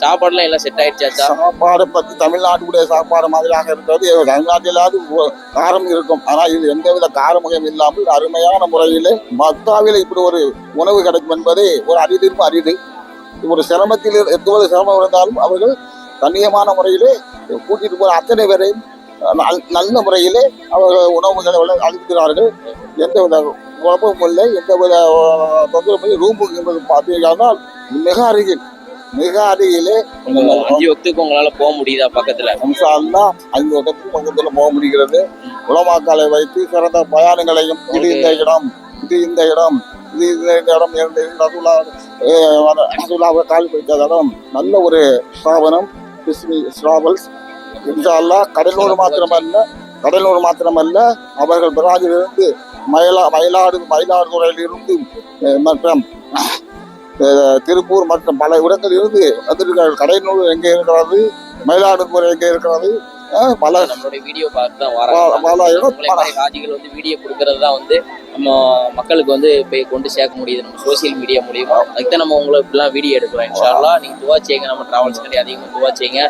சாப்பாடுலாம் எல்லாம் செட் ஆயிடுச்சா? சாப்பாடு பத்தி தமிழ்நாட்டுடைய சாப்பாடு மாதிரியாக இருக்கிறது. தமிழ்நாட்டிலாவது காரம் இருக்கும், ஆனால் இது எந்தவித காரமுகம் இல்லாமல் அருமையான முறையிலே மக்காவில் இப்படி ஒரு உணவு கிடைக்கும் என்பதே ஒரு அரிதிலும் அரிது. ஒரு சிரமத்தில் எவ்வளவு சிரமம் இருந்தாலும் அவர்கள் கண்ணியமான முறையிலே கூட்டிட்டு போற அத்தனை பேரையும் நல்ல முறையிலே அவர்கள் உணவுகளை அளிக்கிறார்கள். எந்தவித குழப்பமும் இல்லை, எந்தவித தொந்தரவும். ரூமு என்பது பார்த்தீங்கன்னா மிக அருகிலே 5 வக்துக்கு உங்களால போக முடியுதா? பக்கத்துல 5 வக்துக்கு பக்கத்துல போக முடிகிறது. உலமாக்களை வைத்து சிறந்த பயானங்களையும் இது இந்த இடம் கால் வைத்த இடம் நல்ல ஒரு ஸ்தாபனம் டிராவல்ஸ். இன்ஷா அல்லாஹ் கடலூர் மாத்திரமல்ல அவர்கள் பிராஜிலிருந்து மயிலாடுதுறையிலிருந்து மற்றும் திருப்பூர் மற்றும் பல இடங்களில் இருந்து வந்திருக்கிறார்கள். கடலூர் எங்கே இருக்கிறது, மயிலாடுதுறை எங்கே இருக்கிறது, பல நம்மளுடைய வீடியோ பார்த்து தான் வராங்க. ஹாஜிகள் வந்து வீடியோ கொடுக்கறது தான் வந்து நம்ம மக்களுக்கு வந்து போய் கொண்டு சேர்க்க முடியுது நம்ம சோசியல் மீடியா மூலியமா. அதுக்கு தான் நம்ம உங்களுக்கு இப்படிலாம் வீடியோ எடுக்கிறோம். இன்ஷா அல்லாஹ் நீங்க துவா செய்யுங்க, நம்ம டிராவல்ஸ் அதிகமாக துவா செய்யுங்க.